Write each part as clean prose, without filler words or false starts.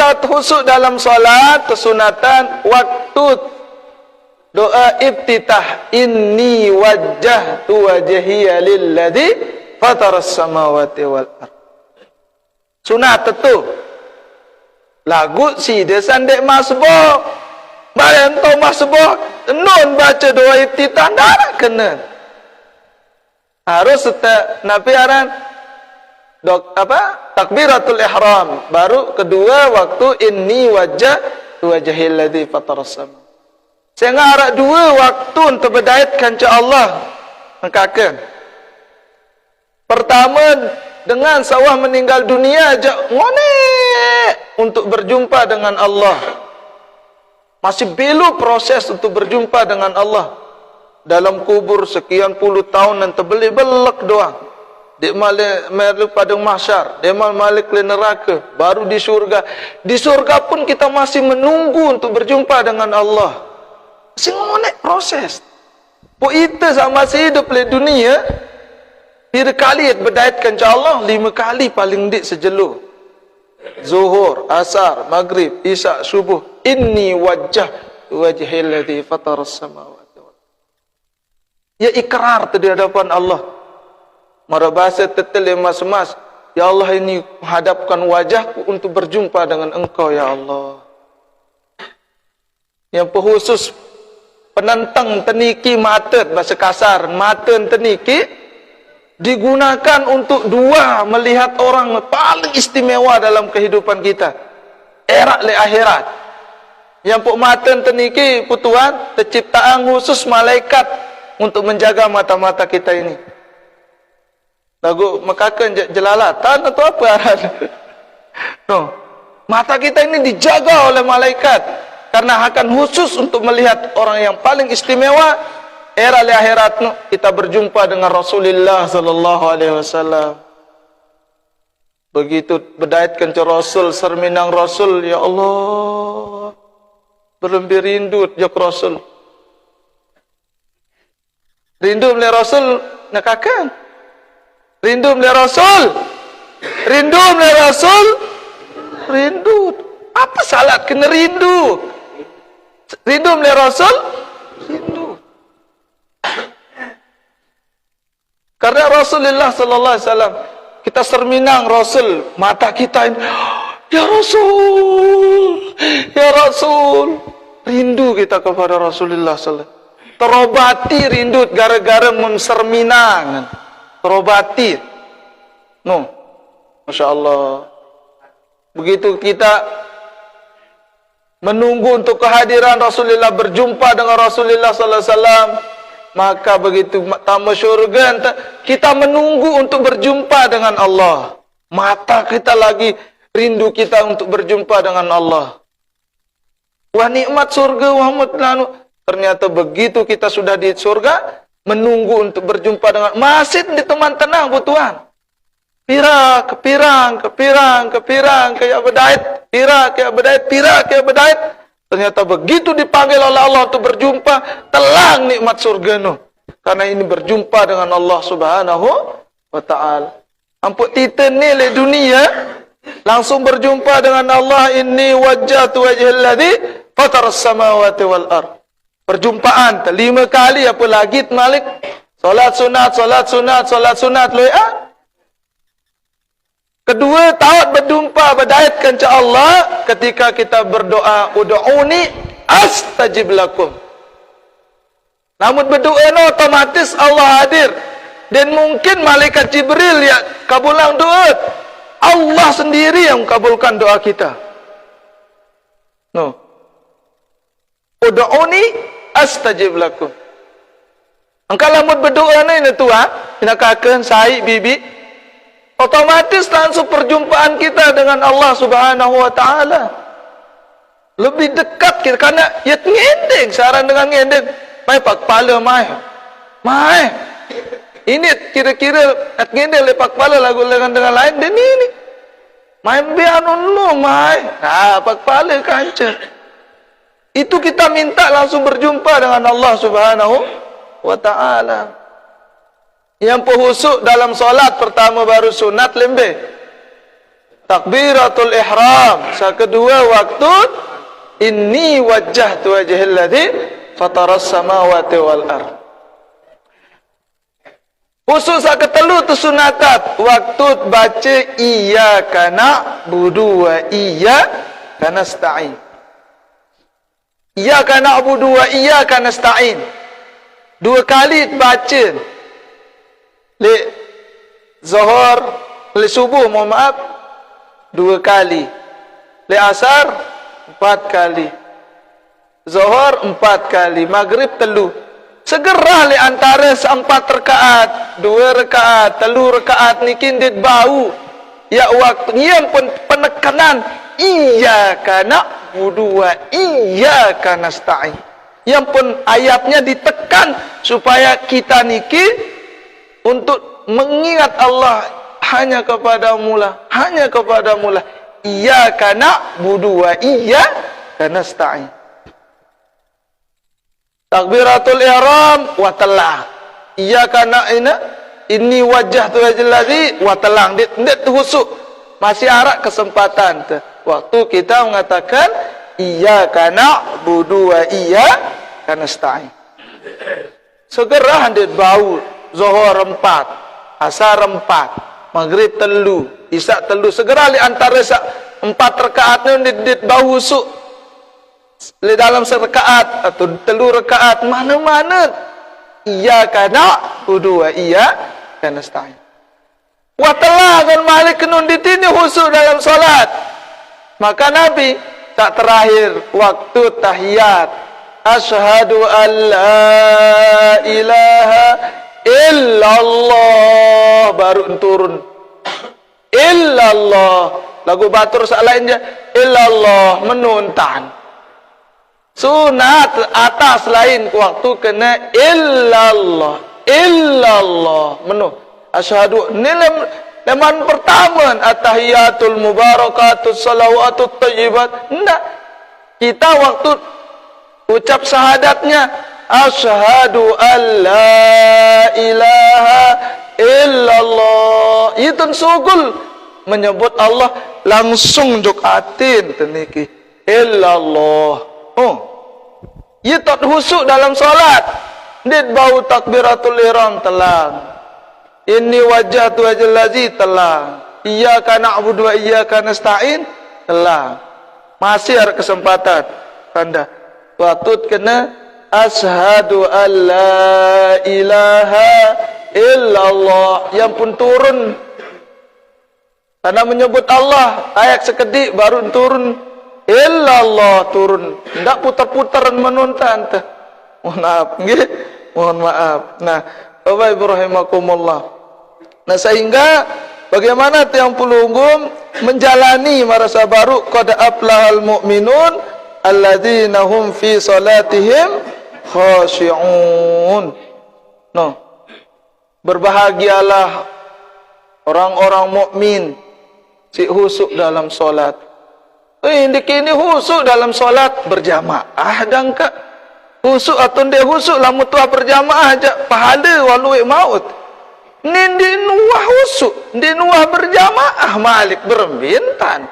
kita khusyuk dalam solat, kesunatan waktu doa iftitah, inni wajjahtu wajhiya lilladzi fataras samawati wal ardh. Sunat tu lagu si desan dek masbuk bayan to masbuk nun baca doa iftitah ndak kena. Harus nabi aran takbiratul ihram, baru kedua waktu inni wajhil ladzi fataras sama. Sehingga ada dua waktu untuk berdaitkan ke Allah mengkakan. Pertama dengan sawah meninggal dunia ajak ngonek untuk berjumpa dengan Allah. Masih belum proses untuk berjumpa dengan Allah. Dalam kubur sekian puluh tahun dan terbeli-belek doang. Dia malik pada mahsyar, dia malik ke neraka, baru di surga. Di surga pun kita masih menunggu untuk berjumpa dengan Allah. Masih ngonek proses. Po kita sama masih hidup di dunia, bila kali berdaitkan ke Allah, 5 kali paling dik sejelur. Zuhur, asar, maghrib, isya, subuh. Inni wajhil ladzi fataras samawati. Ya ikrar di hadapan Allah. Mara bahasa tetel mas-mas, ya Allah ini menghadapkan wajahku untuk berjumpa dengan Engkau ya Allah. Yang khusus penentang teniki mata, bahasa kasar, mata teniki digunakan untuk dua melihat orang paling istimewa dalam kehidupan kita. Erak le akhirat. Yang pok mata teniki putuan terciptaan khusus malaikat untuk menjaga mata-mata kita ini. Lagu makakan jelalatan atau apa aran? No. Mata kita ini dijaga oleh malaikat karena akan khusus untuk melihat orang yang paling istimewa. Era li akhirat no, kita berjumpa dengan Rasulullah sallallahu alaihi wasallam. Begitu berdaitkan ke Rasul, serminang Rasul, ya Allah. Berlebih rindu jak Rasul. Rindu melihat Rasul nak akan. Rindu melihat Rasul. Rindu melihat Rasul. Rindu. Apa salat kena rindu? Rindu melihat Rasul. Rindu. Karena Rasulullah sallallahu alaihi wasallam, kita serminang Rasul, mata kita ini, ya Rasul, ya Rasul. Rindu kita kepada Rasulullah sallallahu alaihi wasallam. Terobati rindu gara-gara memserminang. Terobati. No. Masya Allah. Begitu kita menunggu untuk kehadiran Rasulullah, berjumpa dengan Rasulullah sallallahu alaihi wasallam, maka begitu tamu syurga kita menunggu untuk berjumpa dengan Allah. Mata kita lagi rindu kita untuk berjumpa dengan Allah. Wah nikmat surga Muhammad lanu. Ternyata begitu kita sudah di surga, menunggu untuk berjumpa dengan masjid di teman tenang butuhan. Pirang, kayak berdait. Kayak berdait. Ternyata begitu dipanggil oleh Allah untuk berjumpa, telang nikmat surga no. Karena ini berjumpa dengan Allah Subhanahu wa ta'ala. Ampun kita ni le dunia, langsung berjumpa dengan Allah. Inni wajjahtu wajhal ladzi fataras samawati wal ardh. Perjumpaan 5 kali, apa lagi malik solat sunat loya. Kedua, taat berjumpa berdaitkan ke Allah ketika kita berdoa, ud'uni astajib lakum. Namun berdoa no, otomatis Allah hadir, dan mungkin malaikat Jibril ya kabulang doa. Allah sendiri yang kabulkan doa kita. No. Ud'uni astajib lakum. Engkau lamut berdoa ni tua, nak kakek, saik, bibi, otomatis langsung perjumpaan kita dengan Allah Subhanahu wa taala lebih dekat kita, karena ya ngendeng saran dengan ngendeng. Mai pak kepala mai. Ini kira-kira ngendeng lepak kepala lagu dengan lain dan ini. Mai be anu lu mai. Nah, pak kepala kancer. Itu kita minta langsung berjumpa dengan Allah Subhanahu wa ta'ala. Yang khusyuk dalam solat pertama baru sunat lembe. takbiratul ihram. Kedua waktu inni wajjahtu wajhal ladzi fataras samawati wal ard. Khusus ketelu tu sunatat waktu baca iyyaka na'budu wa iyyaka nasta'in. Iyyaka na'budu wa iyyaka nasta'in. Dua kali baca. Le Zuhur, le subuh mohon maaf, dua kali. Le asar 4 kali. Zuhur 4 kali, maghrib telu. Segera li antara 4 rakaat, 2 rakaat, 3 rakaat niki dit bau. Ya waktu yang pun penekanan iyyaka na'budu wa iyyaka nasta'in. Yang pun ayatnya ditekan supaya kita niki untuk mengingat Allah hanya kepadamu lah, hanya kepadamu lah. Iyyaka na'budu wa iyyaka nasta'in. Takbiratul ihram wa talang. Iyyaka na'ina inni wajjahtu wajhal ladzi wa talang. Ndet husuk. Masih arak kesempatan tu. Waktu kita mengatakan iyyaka na'budu wa iyyaka nasta'in. Segera ndet bau. Zuhur 4, asar 4, maghrib 3, isyak 3. Segera li antara 4 rakaat ni ndet bau husuk. Di dalam serakaat atau 3 rakaat mana-mana iyyaka na'budu wa iyyaka nasta'in. Wa talagan malik nun ditini khusyuk dalam solat. Maka Nabi tak terakhir waktu tahiyat asyhadu an la ilaha illallah baru turun illallah lagu batur lain je illallah menuntan. Sunat atas lain waktu kena illallah menu asyhadu ni leman pertama at-tahiyatul mubarakatus salawatut thayyibat. Enggak, kita waktu ucap syahadatnya asyhadu an la ilaha illallah itu sugul menyebut Allah langsung jok atin teniki illallah. Oh, ia tak husuk dalam solat. Dit bau takbiratul ihram telang. Inni wajjahtu wajhal ladzi telang. Iyyaka na'budu wa iyyaka nasta'in telang. Masih ada kesempatan. Tanda. Waktu kena asyhadu an la ilaha illallah yang pun turun. Karena menyebut Allah ayat sekedik baru turun. Illallah turun. Tidak putar-putaran menuntan. Mohon maaf. Mohon maaf. Nah, Bapak Ibu rahimakumullah. Nah, sehingga bagaimana tiang pulunggum menjalani marasa baru qad aflahal mu'minun alladzina hum fi salatihim khashi'un. No. Berbahagialah orang-orang mukmin si husuk dalam solat. Ini husuk dalam solat berjamaah dan kak husuk atau dia husuk lah mutuah berjamaah aja pahala walau maut. Ni nuah husuk, di nuah berjamaah malik berbintan.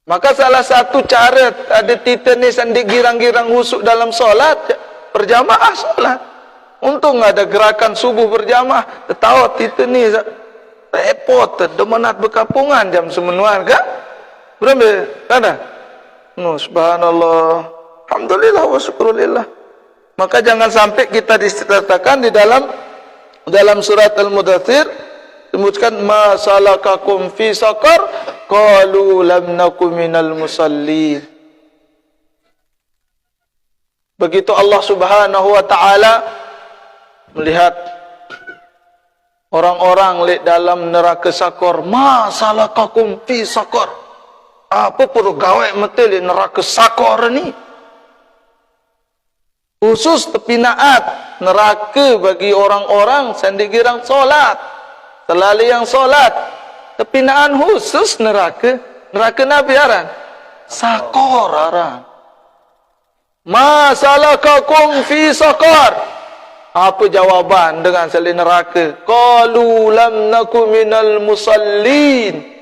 Maka salah satu cara ada titenis dan girang-girang husuk dalam solat berjamaah solat. Untung ada gerakan subuh berjamaah, tahu titenis repot, demenat berkampungan jam semenuan kak. Berapa? Ada? No, subhanallah. Alhamdulillah wa syukurillah. Maka jangan sampai kita disertakan di dalam surat Al-Mudaththir disebutkan ma salakakum fi saqar qalu lam nakum minal musallin. Begitu Allah Subhanahu wa taala melihat orang-orang di dalam neraka sakor, ma salakakum fi saqar. Apa perlu gawe metel di neraka sakor ni? Khusus tepinaat neraka bagi orang-orang sandigirang solat, selalu yang solat. Tepinaan khusus neraka Nabi aran sakor aran. Ma salakakum fi sakor. Apa jawaban dengan salin neraka? Qalu lam naku minal musallin.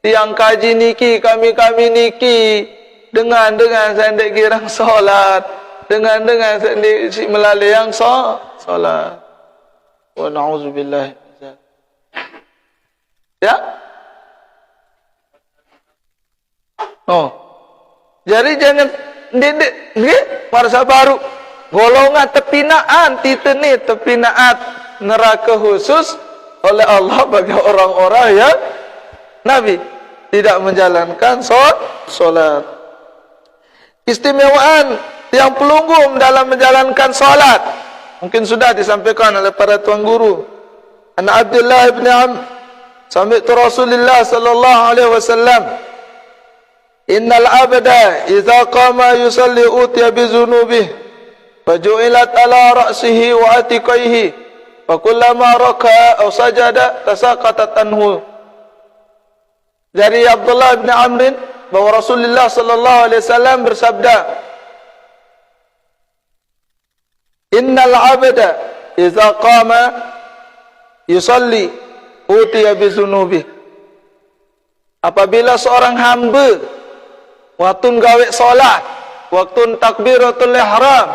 Tiang kaji niki, kami niki dengan sendek girang solat, dengan sendek melalui yang solat. Wa na'udzubillah. Ya? Oh. Jadi jangan ndek marsa baru golongan tepinaan titeni tepinaat neraka khusus oleh Allah bagi orang-orang yang Nabi tidak menjalankan solat. Istimewaan yang pelunggum dalam menjalankan solat mungkin sudah disampaikan oleh para tuan guru. An Abdullah bin Amr sami'tu Rasulullah sallallahu alaihi wasallam, innal abda idza qama yusalli utiya bi dhunubihi faju'ilat ala ra'sihi wa atiqaihi fa kullama raka'a aw sajada tasaqatat anhu. Dari Abdullah bin Amr bahwa Rasulullah sallallahu alaihi wasallam bersabda, innal abda idza qama yusalli utiya bi dhunubihi. Apabila seorang hamba waktu gawe solat, waktu takbiratul ihram,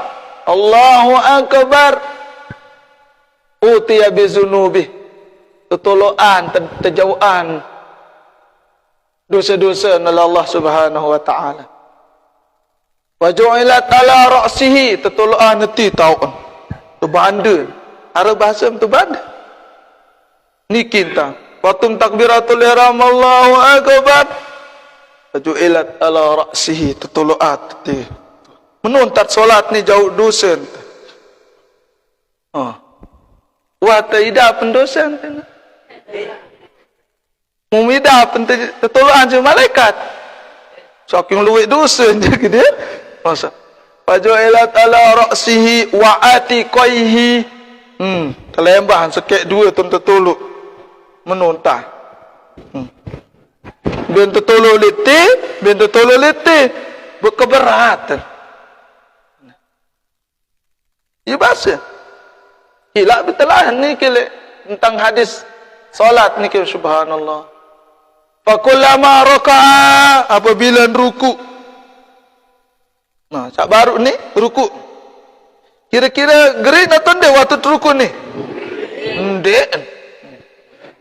Allahu akbar, utiya bi dhunubihi, tetoloan, terjauhan dosa-dosa oleh Allah Subhanahu wa taala. Wa ju'ilat ala ra'sihi, tetoloan neti taun. Tu banda. Arab bahasa tu banda. Ni kita. Waktu takbiratul ihram Allahu akbar, wa ju'ilat ala ra'sihi, tetoloat ti. Menuntat solat ni jauh dosa. Oh. Wa tidak pendosa ni. Mumidah tertolongan je malaikat. Saking luwih dosa je dia. Masa. Faju'ilat ala ra'sihi wa atiqaihi. Terlembah sekek dua tertolok. Menuntah. Ben tertolok letih, berkeberatan. Ya bahasa. Hilak betul lah ni kile tentang hadis solat ni kile subhanallah. Fakullama raka'a, apabila ruku. Nah, cak baru ni ruku. Kira-kira gerin atau ndek waktu ruku ni? Ndek.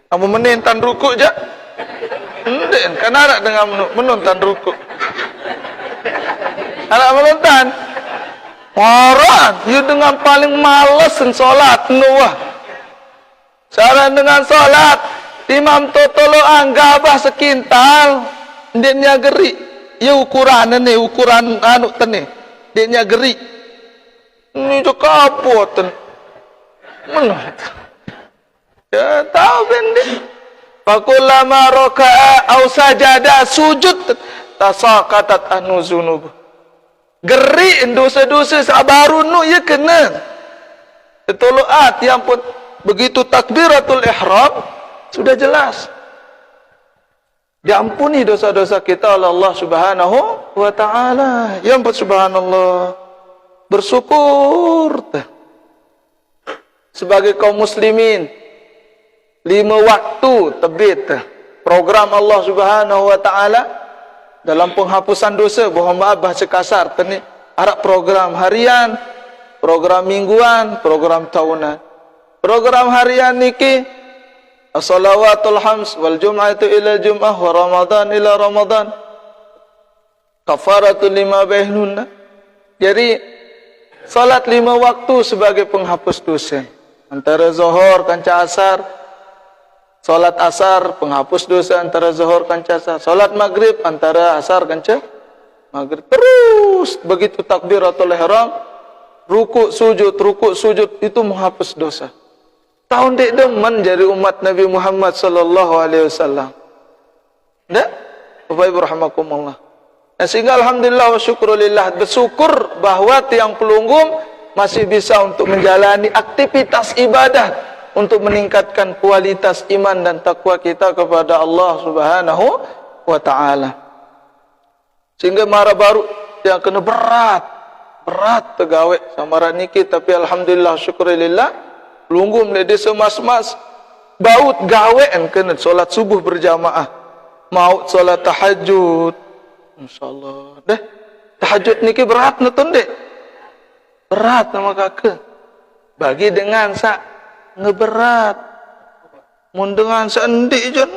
Kamu menentan ruku je? Ndek. Kan anak dengan menonton ruku. Anak menonton. Orang, you dengan paling malas solat nuwah. Saran dengan solat. Imam totolo anggabah sekintal, dia geri. Ya ukuran ni, ukuran anu tene. Dia geri. Ni tu kapot. Mana? Ya tahu bendi. Fakullama raka'a aw sajada sujud tasaqatat anu zunub. Geri dosa-dosa sabaru nu ya kena. Totoloat yang pun begitu takbiratul ihram sudah jelas. Diampuni dosa-dosa kita oleh Allah Subhanahu wa taala. Yang subhanallah. Bersyukur sebagai kaum muslimin 5 waktu terbit program Allah Subhanahu wa taala dalam penghapusan dosa. Mohon maaf bahasa kasar tadi. Harap program harian, program mingguan, program tahunan. Program harian niki as-salawatul hams wal jum'atu ila jum'ah wa ramadan ila ramadan kafaratul lima bainunna. Jadi salat 5 waktu sebagai penghapus dosa. Antara zuhur kanca asar, salat asar penghapus dosa antara zuhur kanca asar, salat maghrib antara asar kanca maghrib. Terus begitu takbiratul ihram, rukuk sujud itu menghapus dosa. Tahun dek demen jadi umat Nabi Muhammad sallallahu alaihi wasallam. Dah? Bapak Ibu rahimakumullah. Sehingga alhamdulillah wa syukrulillah, bersyukur bahawa tiang pelunggum masih bisa untuk menjalani aktivitas ibadah untuk meningkatkan kualitas iman dan takwa kita kepada Allah Subhanahu wa taala. Sehingga mara baru yang kena berat berat tergawe samaran niki, tapi alhamdulillah syukurillah pelunggum le desa mas-mas baut gawean kena solat subuh berjamaah, maut solat tahajud. Insyaallah deh tahajud niki berat netun dek, berat nama kakak bagi dengan sak ngeberat mun dengan sendi jen.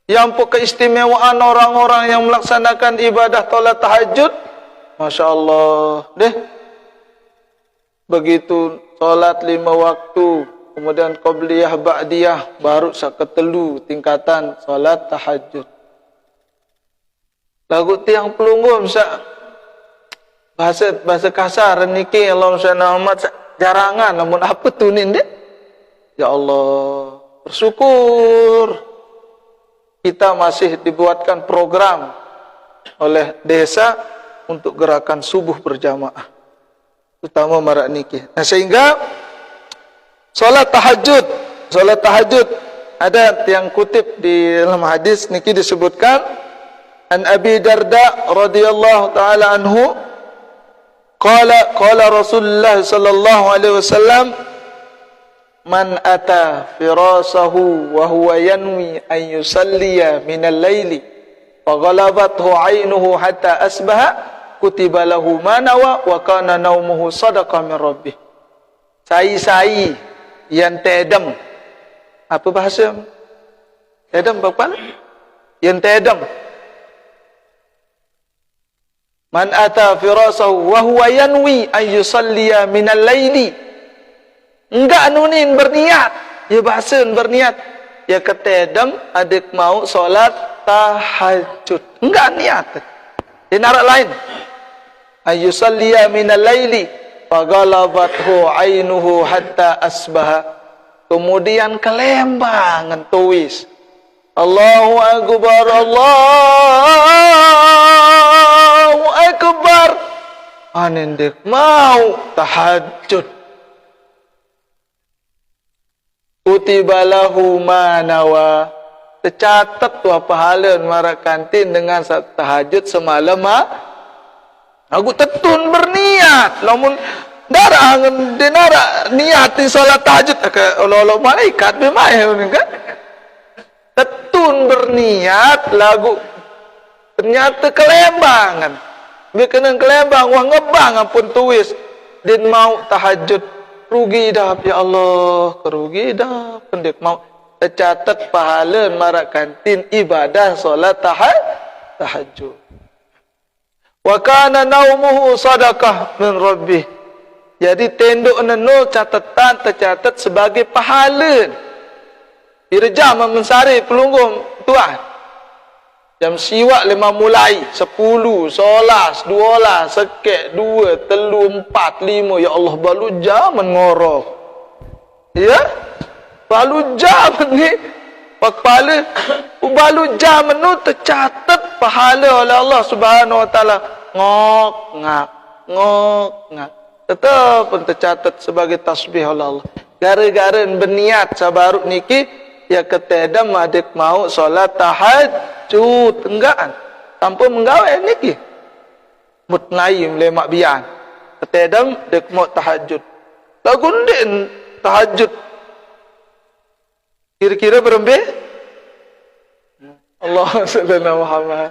Yang pun keistimewaan orang-orang yang melaksanakan ibadah solat tahajud, Masya Allah deh. Begitu solat 5 waktu, kemudian qobliyah ba'diyah, baru saketelu tingkatan solat tahajud. Lagu tiang pelunggum bahasa kasar niki Allah SWT jarangan, namun apa tunin deh. Ya Allah, bersyukur kita masih dibuatkan program oleh desa untuk gerakan subuh berjamaah, terutama marak niki. Nah, sehingga solat tahajud ada yang kutip di dalam hadis niki disebutkan an Abi Darda radhiyallahu taala anhu qala Rasulullah sallallahu alaihi wasallam man ata firasahu wa huwa yanwi an yusalliya minal laili fa ghalabathu 'ainuhu hatta asbaha kutiba lahu ma nawa wa kana naumuhu sadaqah min rabbih. Sai yang tedam. Apa bahasa tedam apa? Yang tedam. Man ata firasahu wa huwa yanwi an yusalliya minal laili. Enggak nunin berniat, ya bahasa berniat, ya ketedam adik mau solat tahajud, enggak niat. Di narak lain, ayyusalliya minal laili fagalabathu ainuhu hatta asbaha. Kemudian kelembangan tuis, Allahu Akbar, Allahu Akbar, anendek mau tahajud. Kutibalahu manawa, tercatat tua pahala marak kantin dengan tahajud semalam. Aku tetun berniat, namun darah denara niat di salat tahajud ke Allah malaikat bemain kan. Tetun berniat lagu ternyata kelembangan. Dia kena kelembang wah ngebang ampun tuis din mau tahajud. Rugi dah ya Allah, kerugi dah pendek mau tercatat pahala marak kantin ibadah solat tahajud. Wa kana naumuhu sadaqah min rabbih. Jadi tenduk neno catatan tercatat sebagai pahala. Irjam mensari pelunggum tuan. Jam siwak 5 mulai 10, 11, 12, sekek 2, 3, 4, 5. Ya Allah, balu zaman ngorok. Ya? Balu zaman ni kepala balu zaman tu tercatat pahala oleh Allah Subhanahu Wa Taala. Ngok ngak. Tetap pun tercatat sebagai tasbih oleh Allah. Gara-gara berniat sabaruk niki ya ketedam adik mau solat tahajud enggaan tanpa menggawe niki mutnaim lemak bian ketedam dek mau tahajud lagu ndin tahajud kira-kira berembe Allah sallallahu Muhammad.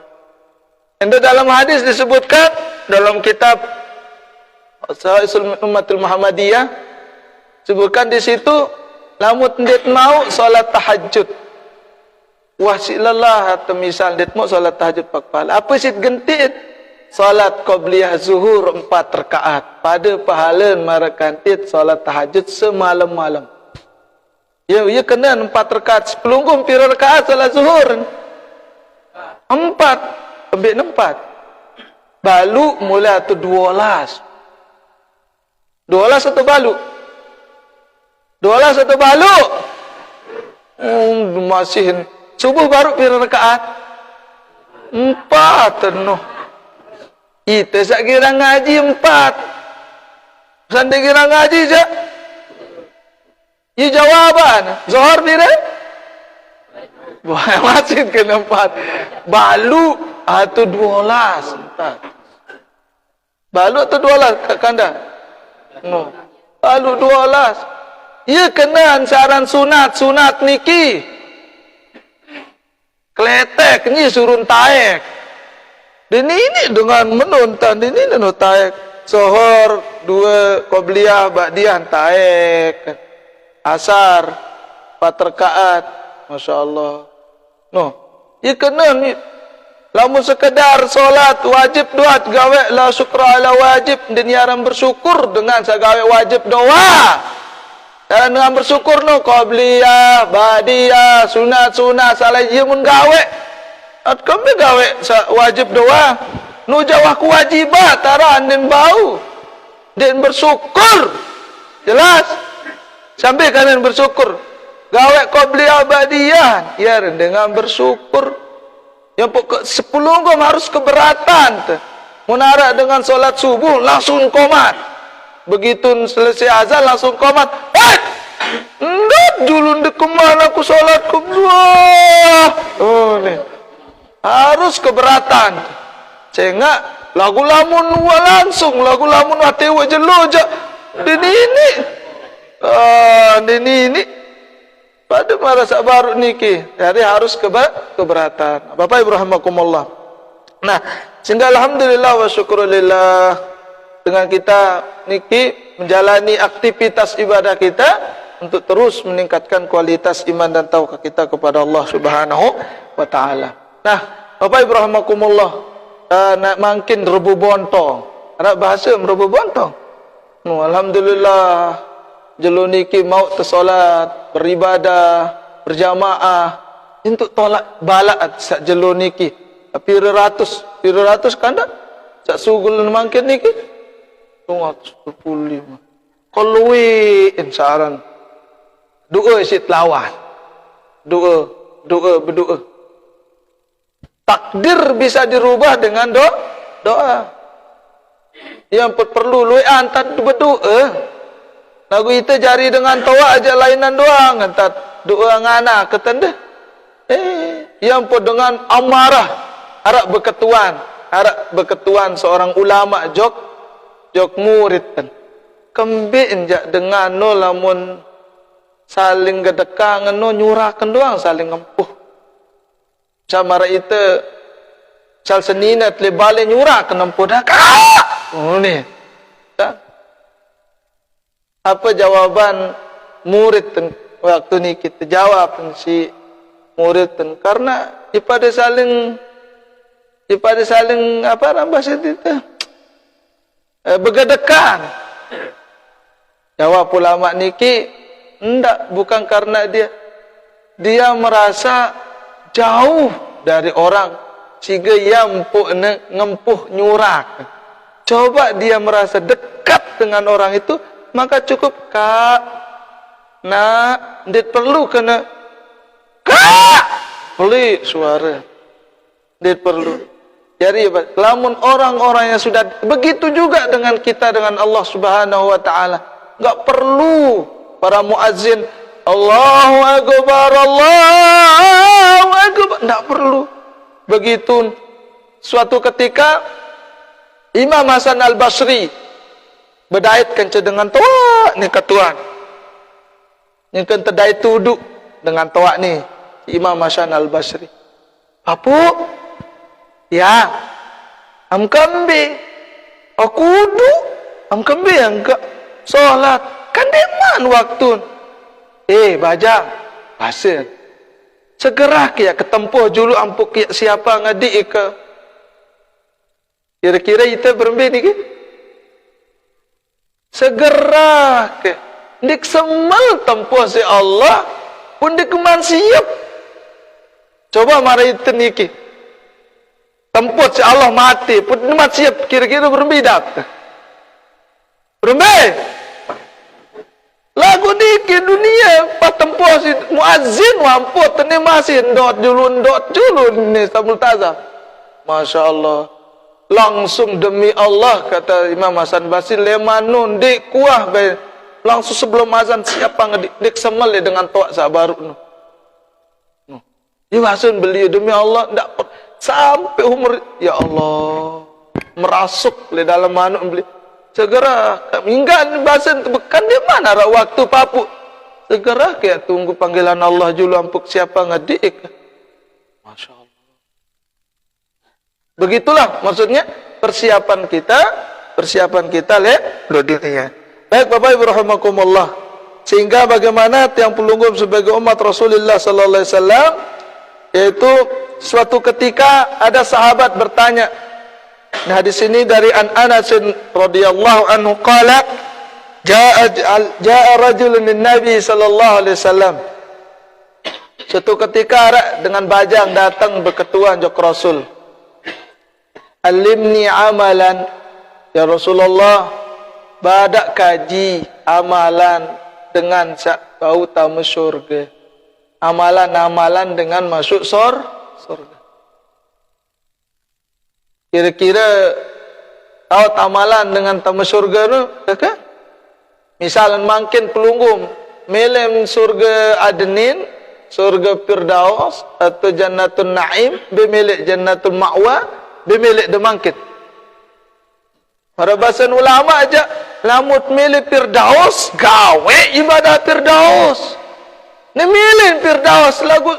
Enda dalam hadis disebutkan dalam kitab Sahihul Ummatul Muhammadiyah sebutkan di situ lamun ndet mau solat tahajud wasilallah atau misal ndet mau solat tahajud pakpala apa sit gentit solat qobliyah zuhur 4 rakaat pada pahala marakantit solat tahajud semalam-malam ya kena 4 rakaat pelunggum pira rakaat solat zuhur 4 ambil 4 balu mula tu 12 atau balu 12 atau balu masih subuh baru pira rakaat 4 tenuh itu sak kira ngaji 4 sandi kira ngaji je ini jawaban zuhur pira masih kena 4 balu atau 12 4 Balu atau 12 kat kanda? No. Balu 12. Ia kena ansaran sunat niki. Kletek ni surun taek. Dan ini dengan menonton ini taek. Sohor 2 qobliyah ba'diyah taek. Asar 4 rakaat. Masya-Allah. No. Ia kena ni lamun sekedar solat wajib doa gawe la syukra ala wajib dan yaran bersyukur dengan sagawe wajib doa. Dan dengan bersyukur no qabliyah, ba'diyah, sunat salah ye mun gawe. At kami gawe wajib doa. Nu jawah kewajiban taran den bau. Den bersyukur. Jelas? Sampai kalian bersyukur. Gawe qabliyah, ba'diyah, ya dengan bersyukur. Yang pokok 10 gom harus keberatan. Munarak dengan solat subuh langsung komat. Begitu selesai azan langsung komat. Ndak julun dek kemana aku solat kedua. Oh nih. Harus keberatan. Cengak lagu lamun langsung lagu lamun hati jelo je. Ini. Ini. Pada marasa baru niki, jadi harus keberatan. Bapak Ibu rahimakumullah. Nah, sehingga alhamdulillah wa syukurillah dengan kita niki menjalani aktivitas ibadah kita untuk terus meningkatkan kualitas iman dan tauhid kita kepada Allah Subhanahu wa taala. Nah, Bapak Ibu rahimakumullah, nak makin rebu bontong. Ada bahasa rebu bontong. Alhamdulillah jelo niki mau tersolat, beribadah, berjamaah untuk tolak balak sak jelo niki. Pira ratus kanda sak sugul mangkin niki 225. Kolui insaran. Doa sit lawan. Doa berdoa. Takdir bisa dirubah dengan doa. Yang perlu lu antar berdoa. Lagu itu jari dengan toa aja lainan doang, entat doa ngana ketende. Yang pun dengan amarah, harap berketuan seorang ulama jok murid kan. Kembe injak dengan no lamun saling gedekang no nyurahkan doang saling ngempuh. Samara itu sal senina tle bale nyurah ke nempuh dah. Oh ni. Apa jawaban murid waktu ni kita jawab si murid karena ipada saling apa bahasa itu begadekan. Jawab ulama niki enggak, bukan karena dia merasa jauh dari orang sehingga ia ngempuh nyurak. Coba dia merasa dekat dengan orang itu, maka cukup kak, nak, dia perlu kena kak, pelik suara, dia perlu. Jadi, lamun orang-orang yang sudah begitu juga dengan kita dengan Allah Subhanahu Wa Taala, nggak perlu para muazzin Allahu Akbar, nggak perlu. Begitu suatu ketika Imam Hasan Al-Basri berdait kence dengan toa ni katuan. Ni kan terdait tuduk dengan toa ni Imam Hasan Al-Basri. Apu? Ya. Am kambi. Aku duduk. Am kambi angka solat. Kan deman waktu. Bajang. Pasir. Segera kia ketempuh julu ampuk kia siapa ngadi ke. Kira-kira kita berembi ni ke? Segera ke dik semal tempuh si Allah pun dik keman siap. Coba mari itu niki tempuh si Allah mati pun dik siap, kira-kira berbidak berembe lagu niki dunia pas tempuh si muazzin wamput ni masih dot julun ni samul tazah. Masya Allah. Langsung demi Allah kata Imam Hasan Basri lemanun dik kuah bay langsung sebelum azan siapa ngedik semal dengan toak sabaru no. Iwasun beliau demi Allah ndak sampai umur ya Allah merasuk le dalam manuk beli. Segera minggat bahasa bekan dia mana ada waktu papu. Segera ke tunggu panggilan Allah julu ampuk siapa ngadik. Masya Allah. Begitulah maksudnya persiapan kita le dunia. Baik Bapak Ibu rahimakumullah. Sehingga bagaimana tiang pelunggum sebagai umat Rasulullah sallallahu alaihi wasallam, yaitu suatu ketika ada sahabat bertanya. Nah di sini dari Anas radhiyallahu anhu qala jaa rajulun lin Nabi sallallahu alaihi wasallam. Suatu ketika dengan bajang datang berketuan jok Rasul. Alimni amalan ya Rasulullah, badak kaji amalan dengan bau tamu surga. Amalan-amalan dengan masuk surga. Kira-kira tahu amalan dengan tamu surga tu, kan? Misalnya makin pelunggum melem surga Adnin, surga Firdaus atau Jannatul Naim, bemilik Jannatul Ma'wa, bemilik demangkit. Para bahasa ulama aja lamut milik Firdaus, gawe ibadah Firdaus. Ni milih Firdaus lagu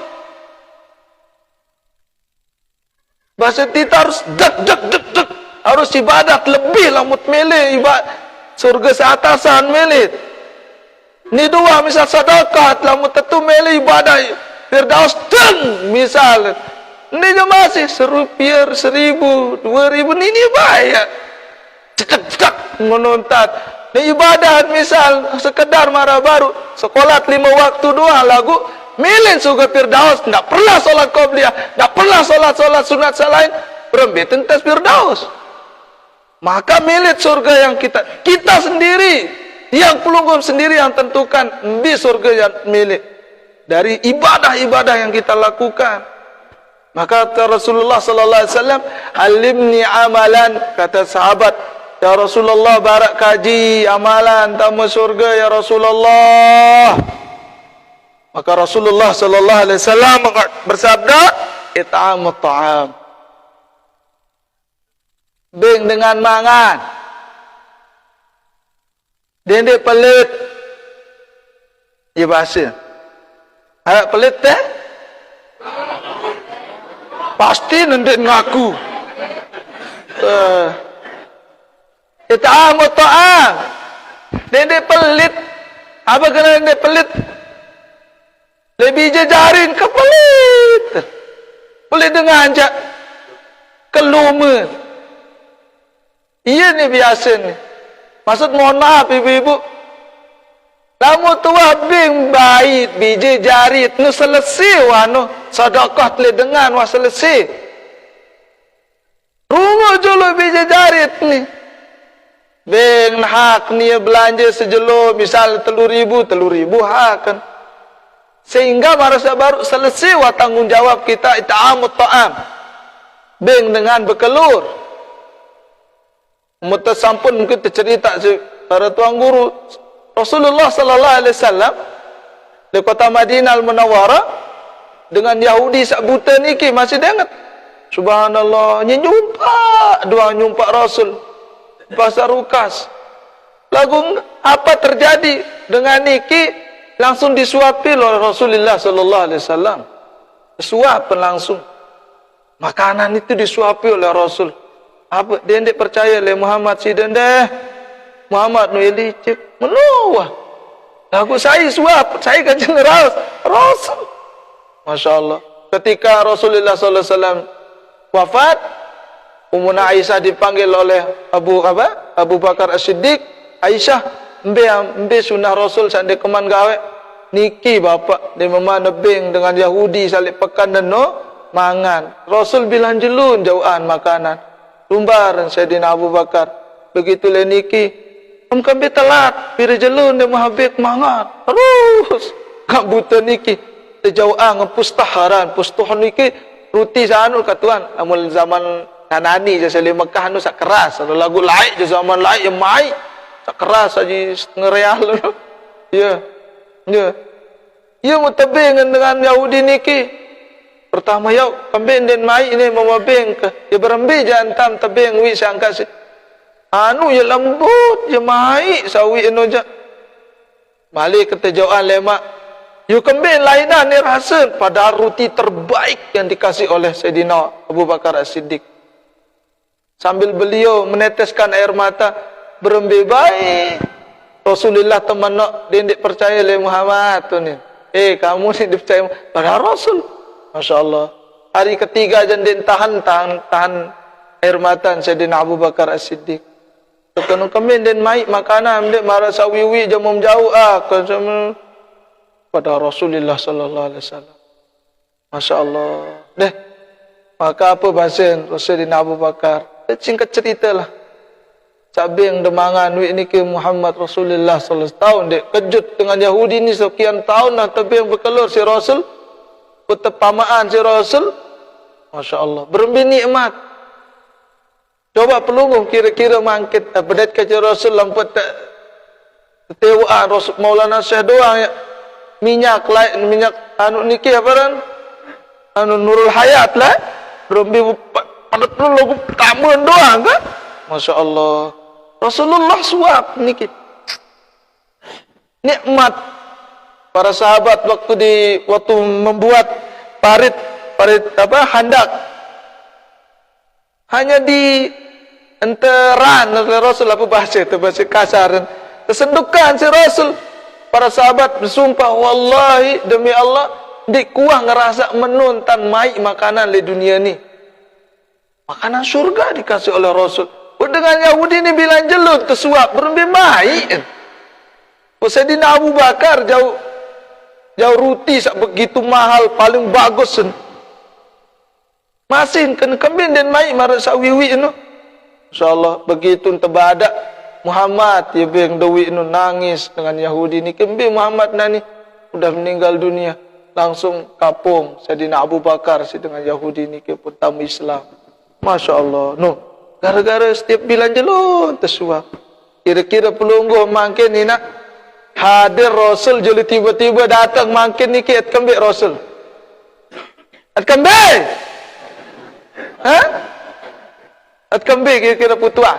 bahasa kita harus dek harus ibadat lebih lamut milih ibadat surga seatasan milih. Ni dua misal sedekah lamut tentu milih ibadah Firdaus dan misal ni je masih serupiah 1,000 2,000 ni bayar cek menontat. Ni ibadat misal sekedar marah baru sekolah 5 waktu doang lagu milih surga Firdaus, tak pernah solat qabliyah, tak pernah solat sunat selain berembi tentas Firdaus. Maka milih surga yang kita sendiri, yang pelunggum sendiri yang tentukan di surga yang milik dari ibadah-ibadah yang kita lakukan. Maka kata Rasulullah sallallahu alaihi wasallam, alimni amalan, kata sahabat, ya Rasulullah barak kaji amalan tamu surga ya Rasulullah. Maka Rasulullah sallallahu alaihi wasallam bersabda, it'amut ta'am. Bing dengan mangan. Dendek pelit. Ia bahasa. Harap pelit teh? Pasti nendek ngaku. It'amut ta'am. Dendek pelit. Apa kena dendek pelit? Lebih jajarin ke pelit. Pelit dengan ajak kelumen. Iya ni biasa ni. Maksud mohon maaf ibu-ibu. Kamu tua bing baik biji jarit nu selesai wano sedekah tele dengan wa selesai. Rungu julu biji jarit ni. Bing hak ni belanja sejelo misal 3,000 hak kan. Sehingga marasa baru selesai wa tanggungjawab kita it'amut ta'am. Bing dengan berkelur. Mutasampun mungkin tercerita para tuan guru Rasulullah sallallahu alaihi wasallam di kota Madinah Al-Munawwarah dengan Yahudi sak buta niki masih ingat. Subhanallah, nyumpa Rasul pasar rukas. Lagu apa terjadi dengan niki langsung disuapi oleh Rasulullah sallallahu alaihi wasallam. Suapan langsung. Makanan itu disuapi oleh Rasul. Apa dia tidak percaya le Muhammad si dendeh Muhammad nu licik menuah lagu saya suap saya kan general Rasul. Masya Allah. Ketika Rasulullah SAW wafat, Ummuna Aisyah dipanggil oleh Abu Bakar As-Siddiq. Aisyah mbe sunnah Rasul sande keman gawe niki bapak dia memana beng dengan Yahudi salik pekan dan no mangan. Rasul bilang jelun jauhan makanan. Lumbaran Sayyidina Abu Bakar. Begitu le niki, kami telat, pira jelun dia mahabik mangat. Terus kak buta niki, terjauhan pustaharan, pustuhan niki ruti sanu katuan. Amul zaman Kanani je seli Mekah nu sak keras, ada lagu laik je zaman laik yang mai. Sak keras aja setengah real. Ya. Ya. Ya mutabing dengan Yahudi niki. Pertama yau kambing den mai ini memabeng ke. Ya berembi jantam tebing wi sangka si. Anu ya lembut ya mai sawi anu ja. Balik kata jauhan lemak. You kambing lainan ni rasa pada roti terbaik yang dikasih oleh Sayyidina Abu Bakar As-Siddiq. Sambil beliau meneteskan air mata, berembi baik. Rasulullah teman nak dia tidak percaya oleh Muhammad tu ni. Kamu ni dipercaya pada Rasul. Masya Allah. Hari ketiga jendin tahan air mata Sayyidina Abu Bakar As-Siddiq. Kalau kami den mai makanan dia marah sawiwi jamum jauh pada Rasulullah sallallahu alaihi wasallam. Masya Allah. Deh. Maka apa bahasa Sayyidina Abu Bakar? Singkat ceritalah. Cabai yang demangan wi ni ke Muhammad Rasulullah sallallahu alaihi wasallam tahun dia kejut dengan Yahudi ni sekian tahun dah tapi yang berkelur si Rasul petepamaan si Rasul, Masya Allah, berembi nikmat. Coba pelungguh kira-kira mangkit, bedat kaca Rasul lamput tak ketewaan Rasul Maulana Syekh doang ya. Minyak anu niki apa kan? Anu Nurul Hayat lah. Berembi pada pelungguh tamun doang kan? Masya Allah. Rasulullah suap niki. Nikmat. Para sahabat waktu membuat parit handak hanya di enteran Rasul apa bahasa itu bahasa kasar tersendukan si Rasul. Para sahabat bersumpah wallahi demi Allah di kuah ngerasa menuntan mai makanan di dunia ni. Makanan surga dikasih oleh Rasul. Dengan Yahudi ni bilang jelut tersuap berembi mai. Sayyidina Abu Bakar jauh roti begitu mahal paling bagus masin kena kambing dan mai marah sawiwi itu insyaallah begitu tebadak Muhammad ya beng dewi itu nangis dengan Yahudi ni kambing Muhammad nani sudah meninggal dunia langsung kapung Sayyidina Abu Bakar si dengan Yahudi ni ke pertama Islam. Masya Allah gara-gara setiap bilan jelun tersuap kira-kira pelungguh makin ni nak hadir Rasul jadi tiba-tiba datang makin ni ke kambing Rasul. Kambing. Kambing kira-kira putua.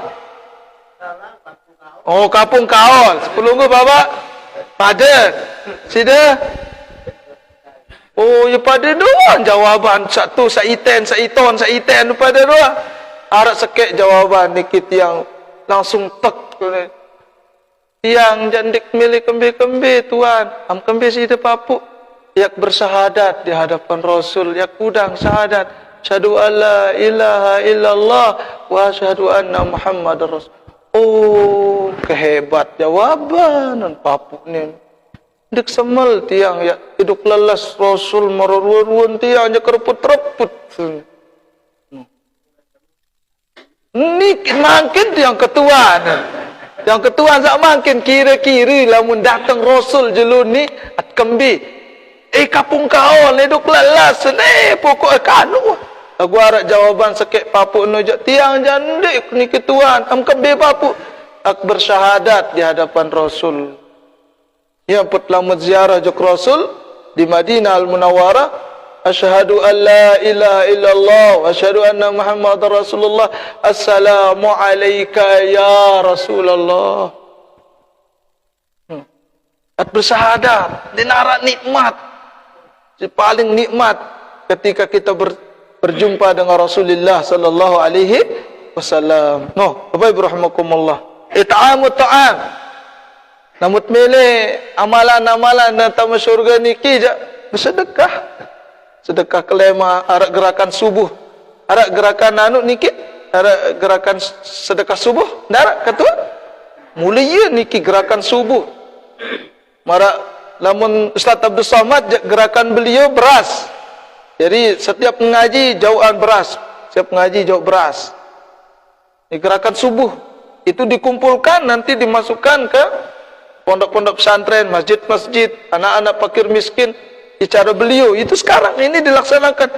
Oh, kapung kaol. Sepelunggu bapa. Pada. Sida. Oh, ya pada doang jawaban satu saitan pada doang. Harap sekek jawaban nikit yang langsung tek. Yang jandik milik kembe-kembe tuan. Kembe si de papu. Yak bersahadat di hadapan Rasul. Yak udang sahadat. Syahadu an la ilaha illallah. Wa syahadu anna Muhammad Rasul. Oh, kehebat jawaban. Papu ni. Dik semel tiang ya. Hidup lelas Rasul meruruan tiang. Ya kereput-reput. Ni makin tiang ketuaan. Yang ketua tak makin kira-kira lamun datang Rasul jelun ni at kembi. Kapung kau leduk lelas ni pokok kanu. Aku harap jawaban sekek papu nojak tiang jandik ni ketuan kembi papu. Ak bersyahadat di hadapan Rasul. Ya put lamun ziarah jok Rasul di Madinah Al-Munawwarah. Asyhadu an la ilaha illallah wa asyhadu anna Muhammadar Rasulullah. Assalamu alayka ya Rasulullah. At bersahadat dinarat nikmat. Si paling nikmat ketika kita berjumpa dengan Rasulullah sallallahu alaihi wasallam. Bapak Ibu rahimakumullah. It'amut ta'am. Namut mele amalan-amalan dan tamu syurga niki je bersedekah. Sedekah kelema, arak gerakan subuh. Arak gerakan anu niki, arak gerakan sedekah subuh. Darak ketua. Mulia niki gerakan subuh. Mara lamun Ustaz Abdul Somad gerakan beliau beras. Jadi setiap mengaji jauhan beras. Setiap mengaji jauh beras. Ini gerakan subuh. Itu dikumpulkan nanti dimasukkan ke pondok-pondok pesantren, masjid-masjid, anak-anak fakir miskin. Cara beliau itu sekarang ini dilaksanakan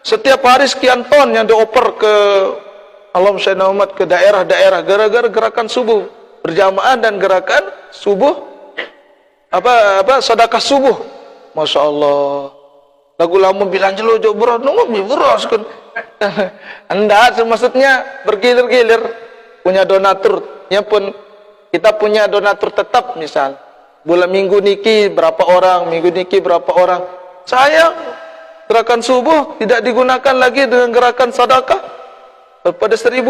setiap hari sekian ton yang dioper ke Allahumma umat ke daerah-daerah gara-gara gerakan subuh berjamaah dan gerakan subuh sedekah subuh. Masya Allah. Lagu lama bilang jelojok beras, nunggu beras kan. Anda maksudnya bergilir-gilir punya donatur. Ya pun kita punya donatur tetap misal. Bulan minggu niki berapa orang, minggu niki berapa orang. Sayang gerakan subuh tidak digunakan lagi dengan gerakan sedekah. Pada 1000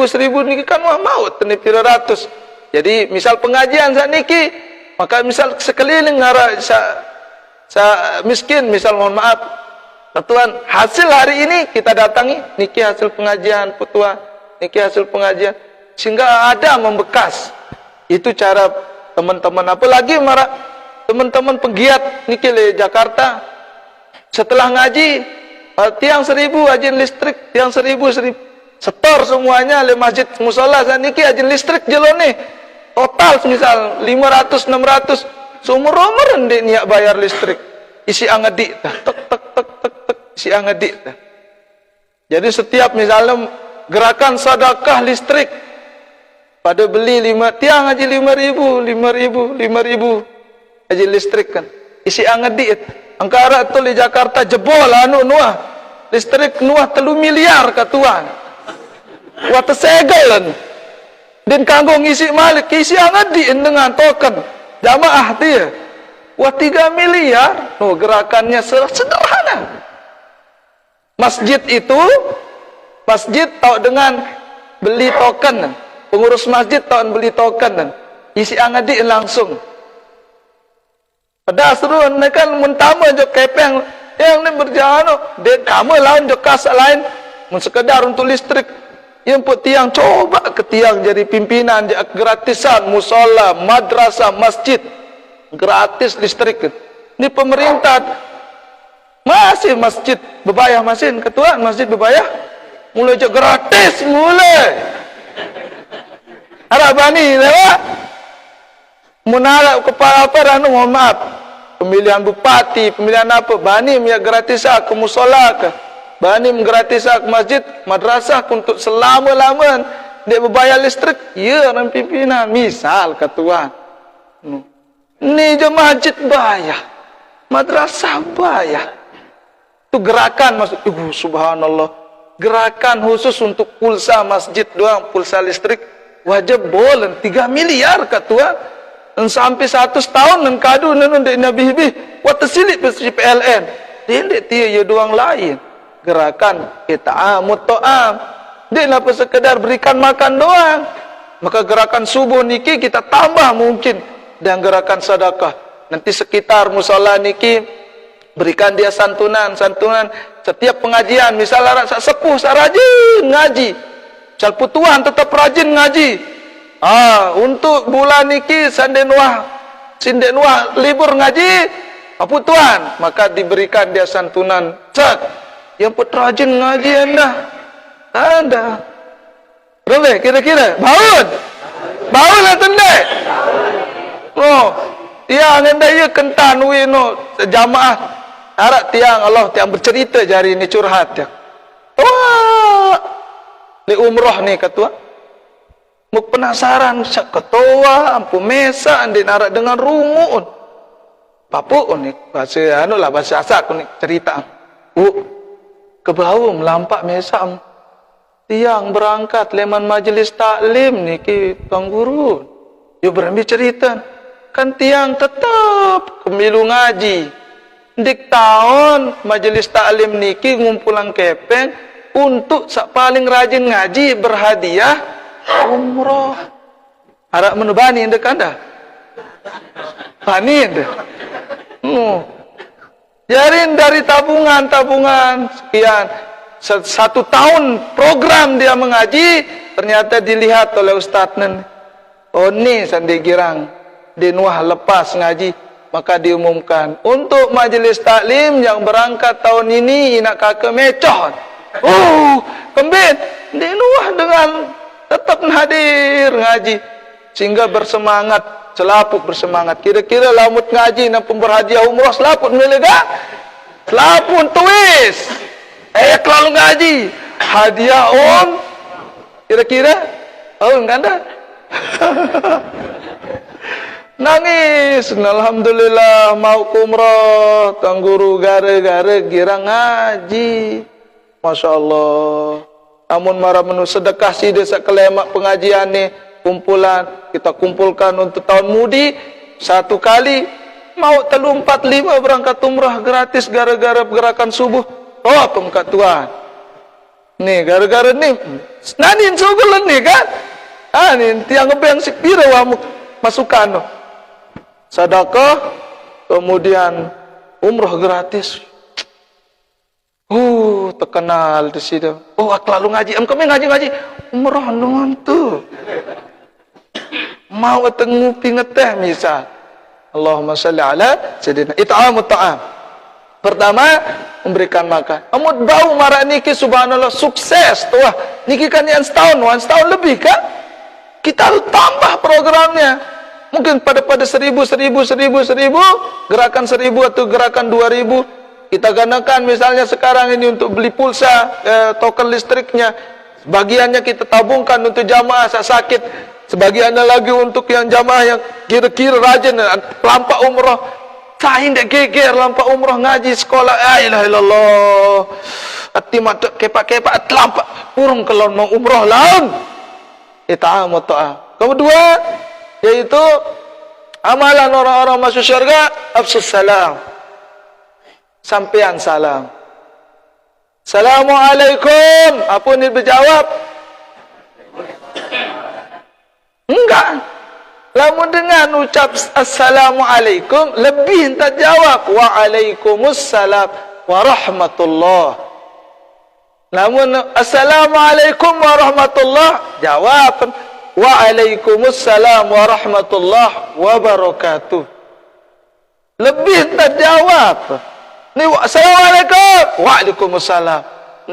niki kan wah maut tenip 300. Jadi misal pengajian saat niki, maka misal sekeliling ngara miskin misal mohon maaf. Tuan, hasil hari ini kita datangi, niki hasil pengajian petua, niki hasil pengajian, sehingga ada membekas. Itu cara teman-teman, apalagi teman-teman penggiat niki di Jakarta, setelah ngaji, tiang 1000 ajin listrik, tiang 1000 setor semuanya le masjid musola, niki ajin listrik jelone, total misal 500, 600, seumur-umur ndek niat bayar listrik, isi angedik, tek si angedik. Jadi setiap misalnya gerakan sedekah listrik pada beli 5 tiang aja 5.000 aja listrik kan. Isi angedik. Angkara tu di Jakarta jebol anu nuah. Listrik nuah 3 miliar katuan. Wa tesegelan. Dan kanggo ngisi malik isi angedik dengan token jamaah dia. Wa 3 miliar. No gerakannya sederhana. Masjid itu, masjid tahu dengan beli token, pengurus masjid tahu beli token, isi angedik langsung. Pada seru, kan mentama jok kepeng, yang ini berjalan, dan kamu lain jok kasak lain, sekedar untuk listrik, yang pun tiang coba ke tiang jadi pimpinan, gratisan, musola, madrasah, masjid, gratis listrik. Ini pemerintah. Masih masjid bebayah masih ketua masjid bebayah mulai je gratis mulai harabani lewat menara kepala apa anu mohon maaf pemilihan bupati pemilihan apa bani ya gratis ke musola ke bani gratis ke masjid madrasah untuk selama-lama dia bebayar listrik ya orang pimpinan misal ketua ni je masjid bayar madrasah bayar. Itu gerakan maksud subhanallah, gerakan khusus untuk pulsa masjid doang, pulsa listrik wajib bolen 3 miliar ketua dan sampai 100 tahun dan kadu dan nabi bih wat tersilip PLN dia dia ya doang lain gerakan kita ta'am dia apa sekedar berikan makan doang. Maka gerakan subuh niki kita tambah mungkin dan gerakan sedekah nanti sekitar musola niki berikan dia santunan setiap pengajian misalnya sepuh rajin ngaji misal putuan tetap rajin ngaji untuk bulan niki sindenwah libur ngaji putuan maka diberikan dia santunan yang put rajin ngaji anda berapa kira-kira baun atau enggak tiang anda ya kentan wino jamaah harap tiang Allah tiang bercerita jari ini curhat ya. Wah, ni umrah ni ketua. Muk penasaran sak ketua ampu mesa andi narak dengan rungun. Papu ni bahasa anu lah bahasa asak ni cerita. Kebau melampak mesa tiang berangkat leman majelis taklim ni ki tuan guru. Yo berambil cerita kan tiang tetap kemilu ngaji. Dik tahun majelis taklim niki ngumpulan kepeng untuk sak paling rajin ngaji berhadiah umroh. Harap menubani ndek anda. Bani ndek. Jarin dari tabungan sekian 1 tahun program dia mengaji ternyata dilihat oleh ustadz ni sandi girang dinuah lepas ngaji. Maka diumumkan untuk majelis taklim yang berangkat tahun ini nak kakak mecoh. Kembali dinuah dengan tetap hadir ngaji sehingga bersemangat, selaput bersemangat. Kira-kira lamut ngaji dan pemberhadiah umrah selaput melega. Selaput tuis. Lalu ngaji hadiah kira-kira kan dah. Nangis, alhamdulillah mau umrah, tang guru gara-gara gira ngaji. Masya Allah. Namun marah menu sedekah si desa kelemak pengajian ni kumpulan kita kumpulkan untuk tahun mudi satu kali mau telu 45 berangkat umrah gratis gara-gara gerakan subuh. Oh pemkat Tuhan. Nih gara-gara ni nanin sugulan ni kan? Nih tiang ngebeng sikpira wa masukan no. Sedekah kemudian umrah gratis. Terkenal di situ. Oh, aku lalu ngaji. Kami ngaji. Umrah nonton tu. Mau ngupi ngeteh misal. Allahumma salli ala sayyidina. It'amut ta'am. Pertama, memberikan makan. Amud bau marak niki subhanallah sukses tu lah. Niki kan yang setahun lebih kan? Kita harus tambah programnya. Mungkin pada 1000, gerakan 1000 atau gerakan 2000. Kita gandakan misalnya sekarang ini untuk beli pulsa, token listriknya. Sebagiannya kita tabungkan untuk jamaah sakit. Sebagiannya lagi untuk yang jamaah yang kira-kira rajin, lampak umrah. Saya tidak geger lampak umrah ngaji sekolah. La ilaha illallah. Hati mata kepak-kepak lampak. Kurung kalau mau umrah laun. Ita'amut ta'am. Kedua, yaitu amalan orang-orang masuk syurga, afsus salam. Sampean salam. Assalamualaikum. Apa ni berjawab? Enggak. Lamun dengan ucap assalamualaikum lebih tak jawab waalaikumsalam warahmatullah. Namun assalamualaikum warahmatullah jawab waalaikumsalam warahmatullah wabarakatuh. Lebih tak jawab. Ni assalamualaikum, waalaikumsalam.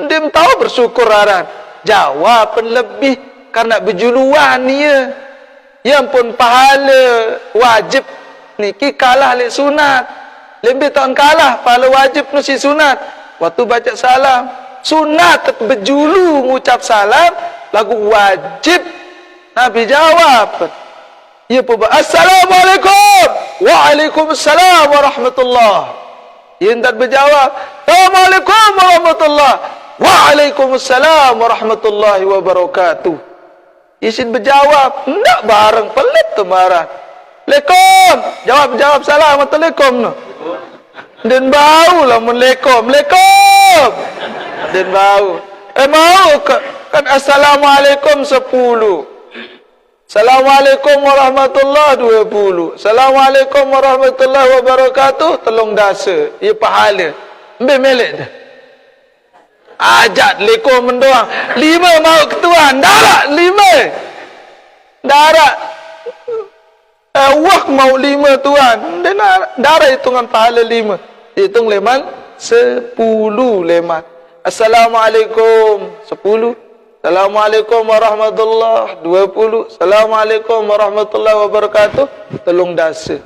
Dia tahu bersyukur aran. Jawapan lebih karena berjuluan dia. Yang pun pahala wajib niki kalah le sunat. Lebih tahun kalah pahala wajib nusi sunat. Waktu baca salam, sunat berjulu mengucap salam, lagu wajib Nabi jawab. Ya pun assalamualaikum, waalaikumsalam warahmatullah. Yang tak berjawab, assalamualaikum warahmatullahi waalaikumsalam warahmatullahi wabarakatuh. Isin berjawab, tidak bareng pelit tu marah. Lekom, jawab salam assalamualaikum no. Dan bau lah lekom. Dan bau. Mau kan assalamualaikum 10. Assalamualaikum warahmatullahi 20. Assalamualaikum warahmatullahi wabarakatuh. Tolong dasa. Ia pahala. Ambil melek dah. Ajat lekom mendoang. 5 mau ketuan. Darat 5. Darat. Wah mau 5 tuan. Dan darat hitungan pahala 5. Hitung leman 10 leman. Assalamualaikum 10. Assalamualaikum warahmatullahi 20. Assalamualaikum warahmatullahi wabarakatuh. Tolong dasa.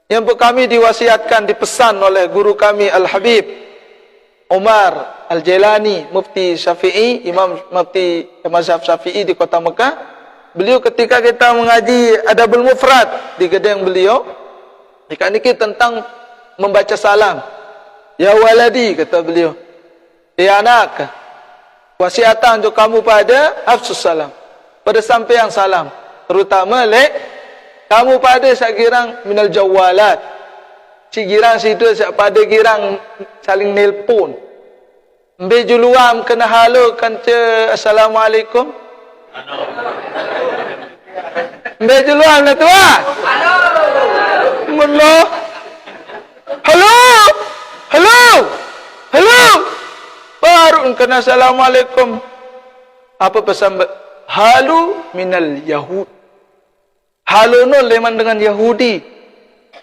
Yang kami diwasiatkan, dipesan oleh guru kami Al-Habib Umar Al-Jailani, Mufti Syafi'i, Imam Mufti Mazhab Syafi'i di kota Mekah. Beliau ketika kita mengaji Adabul Mufrad di gedung beliau, niki tentang membaca salam. Ya waladi, kata beliau. Ya anak, wasiatan untuk kamu pada afsus salam, pada sampean salam, terutama kamu pada sakirang minal jawalat, si girang situ pada girang saling nelpon, ambil juluam kena halo kan ce assalamualaikum, ambil juluam lah tuan, halo, baru kena assalamualaikum. Apa pesan? Halu minal Yahud. Halu no leman dengan Yahudi.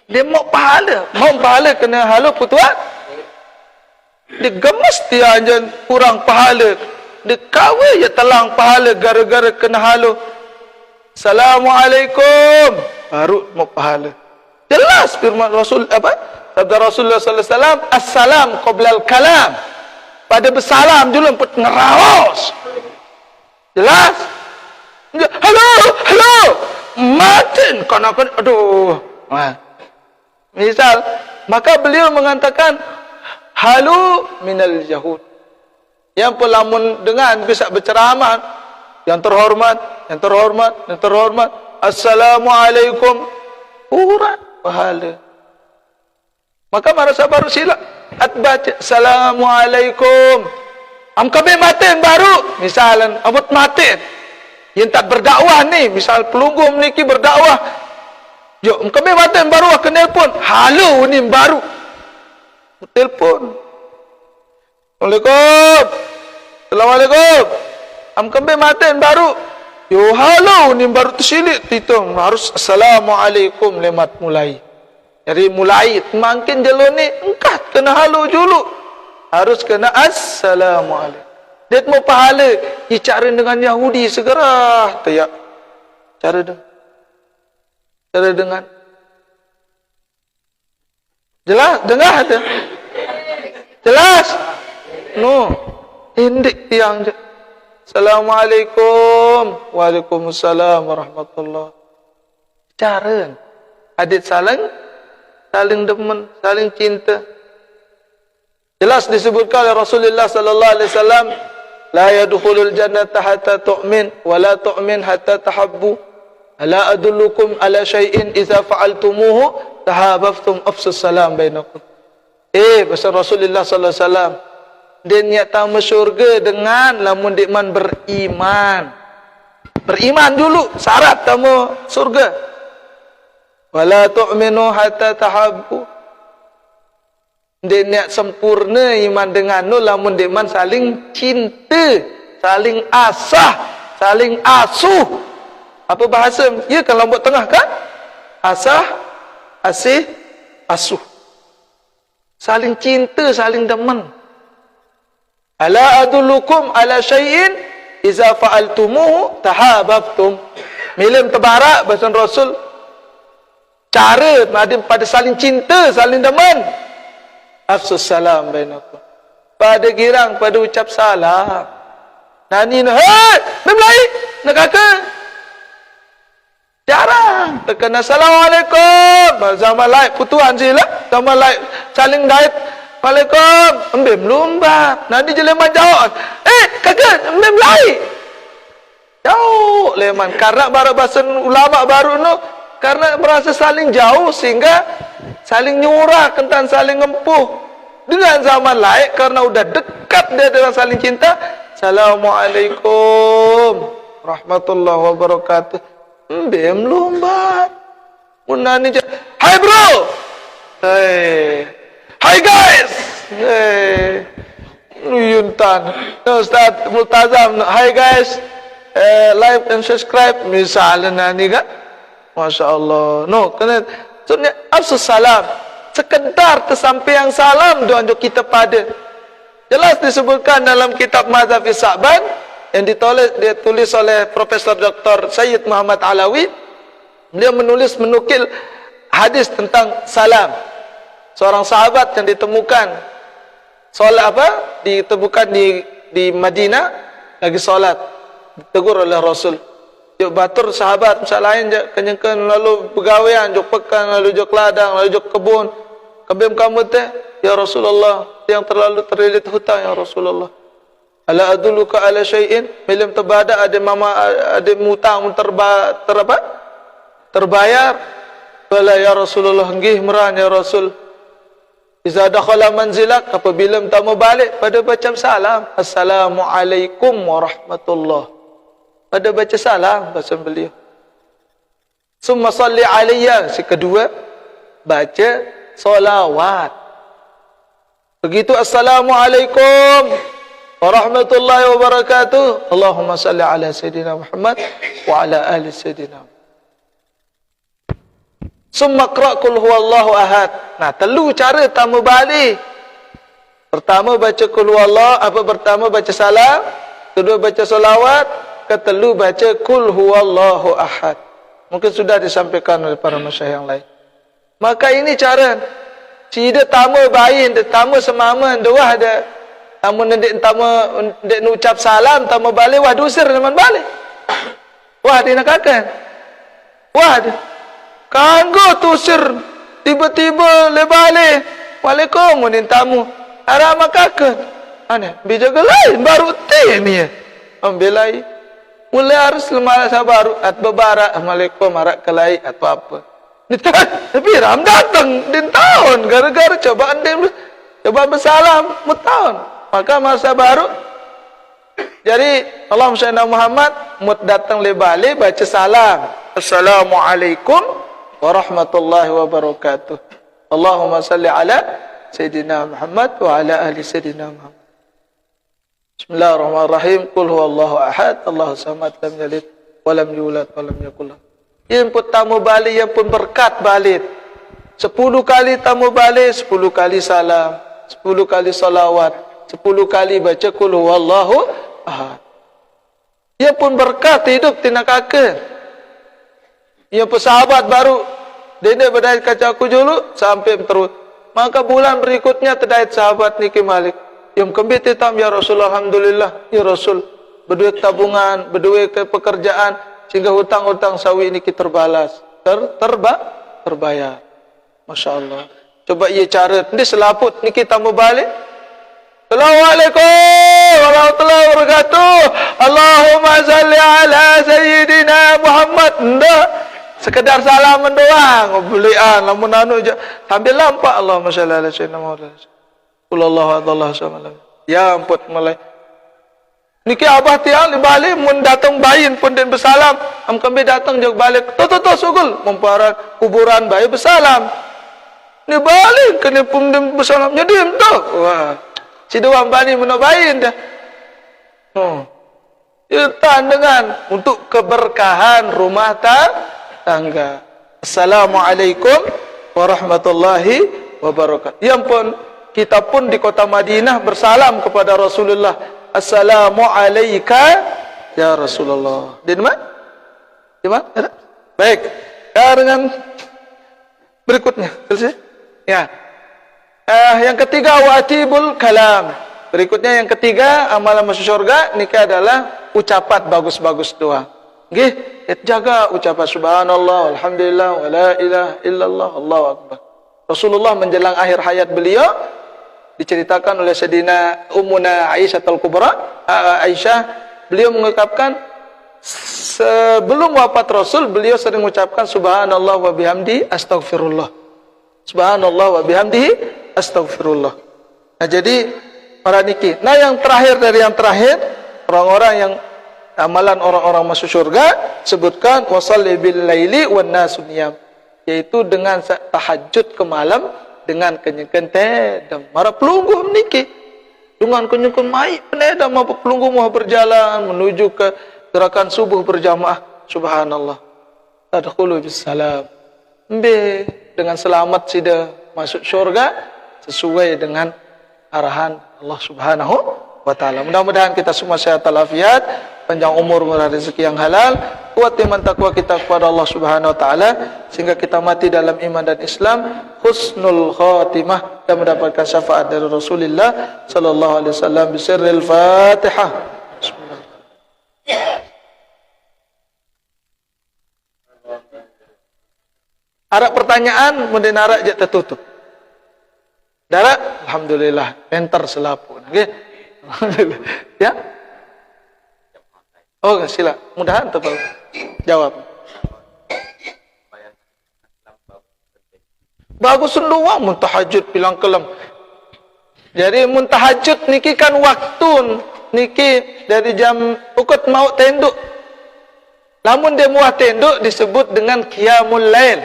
Dia mau pahala kena halu putuan. Dia gemes dia aja kurang pahala. Dia kawe ya telang pahala gara-gara kena halu. Assalamualaikum. Baru mau pahala. Jelas firman Rasul apa? Sabda Rasulullah sallallahu alaihi wasallam, assalam qoblal kalam. Pada bersalam dulu emput ngeraos. Jelas? Halo. matin kanakan aduh. Misal, maka beliau mengatakan halu minal yahud. Yang pelamun dengan bisa berceramah, yang terhormat, yang terhormat, yang terhormat, assalamualaikum, urat pahala. Maka marasa baru sila baca assalamualaikum. Am kami matin baru, misalan abot matin. Yang tak berdakwah ni, misal pelunggu niki berdakwah. Yo, kami matin baru ke nelpon. Halo ni baru. Telpon. Assalamualaikum. Assalamualaikum. Am kami matin baru. Yo, halo ni baru tersilit hitung. Harus assalamualaikum lemat mulai. Jadi mulai makin jalur ni engkat kena halo dulu. Harus kena assalamualaikum. Dia mau pahala. Bicara dengan Yahudi segera. Tayak. Cara dengan jelas dengar ada jelas no indik tiang je. Assalamualaikum. Waalaikumsalam warahmatullahi. Cara adik saling demen, saling cinta. Jelas disebutkan oleh Rasulullah sallallahu alaihi wasallam, la yadkhulul jannata hatta tu'min wa la tu'min hatta tahabbu. Ala adullukum ala syai'in idza fa'altumuhu tahabbtum afsus salam bainakum. Pasal Rasulullah sallallahu alaihi wasallam dia niat tamu syurga dengan lamun dikman beriman. Beriman dulu syarat tamu surga. Wala tu'minu hatta tahabbu. Dia niat sempurna iman dengan nu lamun dikman saling cinta, saling asah, saling asuh. Apa bahasa? Ya kan lombok tengah kan? Asah, asih, asuh. Saling cinta, saling demen. Ala adullukum ala syai'in iza fa'altumuhu tahabbtum. Milim tebarak bahasa Rasul. Cara pada saling cinta, saling demen. Afsus salam bainakum. Pada girang, pada ucap salam. Nani hei, memlai, nak kakak. Jarang tekan assalamualaikum. Zaman lain putuan sila. Zaman lain saling daib. Waalaikum. Embem lumba. Nanti je leman jauh. Kakak, embem lain. Jauh leman. Karena bahasa ulama baru nu, karena merasa saling jauh sehingga saling nyurah, kentan saling ngempuh. Dengan zaman lain karena udah dekat dia dengan saling cinta. Assalamualaikum warahmatullahi wabarakatuh. Bem lombat. Munani je. Hai bro. Hey. Hai guys. Hey. Yuntan. Ustaz Multazam. Hai guys. Like and subscribe. Misalnya nani kan. Masya Allah. No. Kena. Sebenarnya. Afsus salam. Sekedar tersampaian salam. Doa kita pada. Jelas disebutkan dalam kitab Mazhab Sa'ban. Yang ditulis oleh Profesor Dr. Sayyid Muhammad Alawi. Dia menukil hadis tentang salam. Seorang sahabat yang ditemukan solat ditemukan di Madinah lagi solat. Ditegur oleh Rasul. Jok batur sahabat misal lain je kenyangkan lalu pegawaian, jok pekan, lalu jok ladang, lalu jok kebun. Kebim kamu teh, ya Rasulullah, yang terlalu terlilit hutang ya Rasulullah. Ala adulluka ala syai'in milim terbada ada mutang terbayar. Bala ya Rasulullah nggih meran ya Rasul. Iza dakhala manzilak apabila tamu balik pada baca salam. Assalamualaikum warahmatullah. Pada baca salam bahasa beliau. Summa salli alayya si kedua baca solawat. Begitu assalamualaikum warahmatullahi wabarakatuh. Allahumma salli ala Sayyidina Muhammad wa ala ali Sayyidina. Summa qra' qul huwallahu ahad. Nah, telu cara tamu balik. Pertama baca qul huwallahu, pertama baca salam, kedua baca solawat, ketelu baca qul huwallahu ahad. Mungkin sudah disampaikan oleh para masyayikh yang lain. Maka ini cara cida tamu bayin, tamu semama doa ada. Tamu ndik ucap salam, tamu balik wah dusir zaman balik. Wah dinakakan. Wah, kanggo tusir tiba-tiba lebale. Waalaikum munin tamu. Ara makakeun. Ane, bijaga lain baru teh ni. Ambelai. Mulai harus lemah sabaru at babara. Assalamualaikum arak kelai atau apa. Tapi ram datang din tahun gara-gara cobaan dia coba bersalam mutahun. Maka masa baru. Jadi Allahumma shalli ala Muhammad mut datang lebale baca salam. Assalamualaikum warahmatullahi wabarakatuh. Allahumma salli ala Sayyidina Muhammad wa ala ahli Sayyidina Muhammad. Bismillahirrahmanirrahim. Qul huwallahu ahad, Allahus samad, lam yalid wa lam yulad wa lam yakul lahu. Yang pun tamu balik, yang pun berkat balik. 10 kali tamu balik, 10 kali salam, 10 kali salawat, 10 kali baca qul huwallahu ahad. Yang pun berkat hidup tina kakek. Yang pesahabat baru dia berdait kaca aku dulu sampai terus. Maka bulan berikutnya terdait sahabat niki Malik. Yang kembali tam ya Rasulullah, alhamdulillah ya Rasul. Berduit tabungan, berduit ke pekerjaan sehingga hutang-hutang sawi niki terbalas. Terbayar. Masya Allah. Coba ia cara ini selaput niki tamu balik. Assalamualaikum warahmatullahi wabarakatuh. Allahumma salli ala Sayyidina Muhammad. Ndak. Sekedar salaman doang, belian, lamun anu je sambil lampak Allahumma shalli ala sayyidina Muhammad. Qulillahu adallahu sama. Ya ampun mulai. Niki abah tiang di balik mun datang bayin pun den bersalam, am kami datang jog balik. Tu sugul memparan kuburan bayi bersalam. Ni balik kena pun den bersalam nyedim tu. Wah. Si doang bani menabain dah. Itu dengan untuk keberkahan rumah tangga. Assalamualaikum warahmatullahi wabarakatuh. Yang pun kita pun di kota Madinah bersalam kepada Rasulullah. Assalamualaikum ya Rasulullah. Di mana? Di mana? Baik. Dengan berikutnya, selesai? Ya. Yang ketiga watibul kalam. Berikutnya yang ketiga amalan masuk surga nikah adalah ucapan bagus-bagus doa. Nggih, jaga ucapan subhanallah, alhamdulillah, wa la ilaha illallah, Allahu akbar. Rasulullah menjelang akhir hayat beliau diceritakan oleh Sayyidina Ummuna Aisyah al-Kubra, Aisyah, beliau mengungkapkan sebelum wafat Rasul beliau sering mengucapkan subhanallah wa bihamdi astaghfirullah. Subhanallah wa bihamdihi astaghfirullah. Nah, jadi para niki. Nah, yang terakhir dari yang terakhir, orang-orang yang amalan orang-orang masuk surga sebutkan wasalli bil laili wan nasu niyam, yaitu dengan tahajud ke malam dengan kenyeken tedam. Mara pelungguh niki dengan kenyeken mai penedam apa pelungguh mau berjalan menuju ke gerakan subuh berjamaah. Subhanallah. Tadkhulu bis salam. Dengan selamat sida masuk surga sesuai dengan arahan Allah Subhanahu wa taala. Mudah-mudahan kita semua sehat walafiat, panjang umur, murah rezeki yang halal, kuat iman takwa kita kepada Allah Subhanahu wa taala sehingga kita mati dalam iman dan Islam, husnul khatimah, dan mendapatkan syafaat dari Rasulullah sallallahu alaihi wasallam bisirril Fatihah. Bismillah. Ada pertanyaan, kemudian arak je tertutup. Darat, alhamdulillah, enter selapu. Okay? Ya? Oh, sila. Mudahan tebal. Jawab. Bagus doang muntahajud bilang kelam. Jadi muntahajud niki kan waktu niki dari jam ukut mau tenduk. Lamun dia muah tenduk disebut dengan qiyamul lail.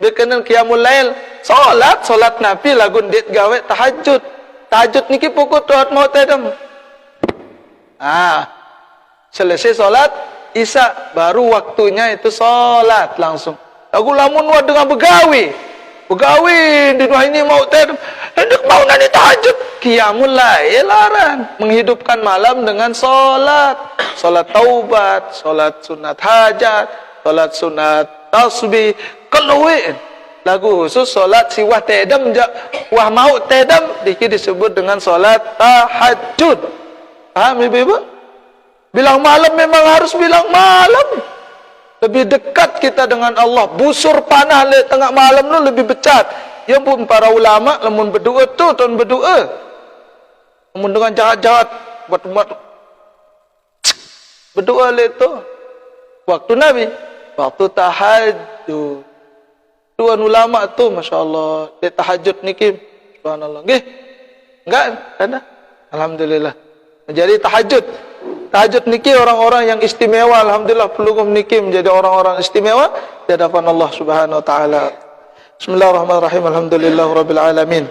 Berkenan qiyamul lail, solat Nabi lagun dit gawe tahajud. Tahajud niki pukul tuat mau tedem. Selesai solat Isya baru waktunya itu solat langsung. Lagu lamun wa dengan begawi di dunia ini mau tedem. Hendak mau nani tahajud. Qiyamul lail laran menghidupkan malam dengan solat. Solat taubat, solat sunat hajat, solat sunat tasbih. Keluin lagu khusus solat siwah tedam wah mau tedam diki disebut dengan solat tahajud. Paham ibu-ibu? Bilang malam memang harus bilang malam. Lebih dekat kita dengan Allah. Busur panah le tengah malam tu lebih becat. Ya pun para ulama lamun berdoa tu tuan berdoa. Lamun dengan jahat-jahat buat berdoa le tu. Waktu Nabi, waktu tahajud. Tuan ulama tu masya-Allah, dia tahajud niki subhanallah. Nggih. Enggak ada. Alhamdulillah. Menjadi tahajud. Tahajud niki orang-orang yang istimewa, alhamdulillah pelugum niki menjadi orang-orang istimewa di hadapan Allah Subhanahu wa taala. Bismillahirrahmanirrahim. Alhamdulillahirabbil alamin.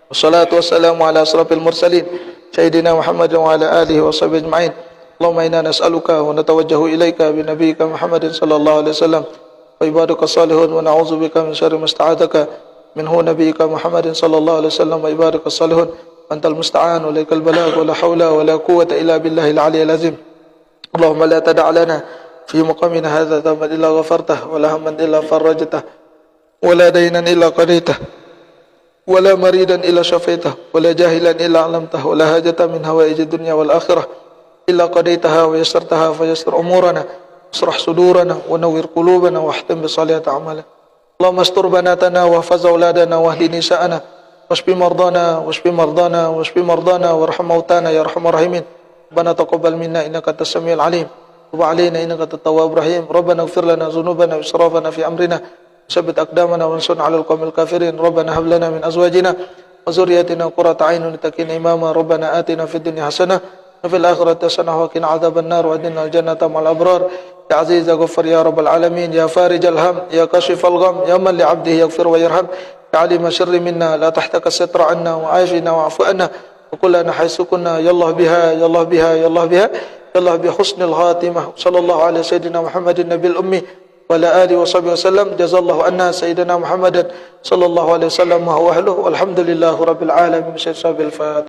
Wassalatu wassalamu ala asrafil mursalin sayyidina Muhammad wa ala alihi washabihi ajmain. Allahumma inna nas'aluka wa natawajjahu ilaika bi nabiyyika Muhammadin sallallahu alaihi wasallam wa ibadika salihun wa na'udzubika min syarri ma sta'adaka minhu nabiyyika Muhammadin sallallahu alaihi wasallam wa ibadika salihun. أنت المستعان ولك البلاغ ولا حول ولا قوة إلا بالله العلي العظيم. اللهم لا تدع لنا في مقامنا هذا ذنبا إلا غفرته ولا هما إلا فرجته ولا دينا إلا قضيته ولا مريدا إلا شفيته ولا جاهلا إلا علمته ولا حاجة من هوائج الدنيا والآخرة إلا قضيتها ويسرتها فيسر أمورنا اشرح صدورنا ونور قلوبنا واحتم بصالحة أعمالنا. اللهم استر بناتنا واحفظ أولادنا واهد نساءنا واشف مرضانا واشف مرضانا واشف مرضانا وارحم موتانا يا ارحم الراحمين. ربنا تقبل منا انك انت السميع العليم وتب علينا انك انت التواب الرحيم. ربنا اغفر لنا ذنوبنا واسرافنا في امرنا وثبت اقدامنا وانصرنا على القوم الكافرين. ربنا هب لنا من ازواجنا وذرياتنا قرة اعين واتقنا اماما. ربنا آتنا في الدنيا حسنة وفي الآخرة حسنة وقنا عذاب النار وادخلنا الجنة مع الأبرار. يا عزيز يا غفار يا رب العالمين. يا فارج الهم يا كاشف الغم يا من لعبده يغفر ويرحم. يا عليم الشر منا لا تحتك الستر عنا وعافنا واعف عنا وكلنا حيث كنا. يا الله بها يا الله بها يا الله بها يا الله بحسن الخاتمة. صلى الله على سيدنا محمد النبي الأمي وعلى آله وصحبه وسلم. جزا الله عنا سيدنا محمد صلى الله عليه وسلم وهو أهله والحمد لله رب العالمين. الفاتحة.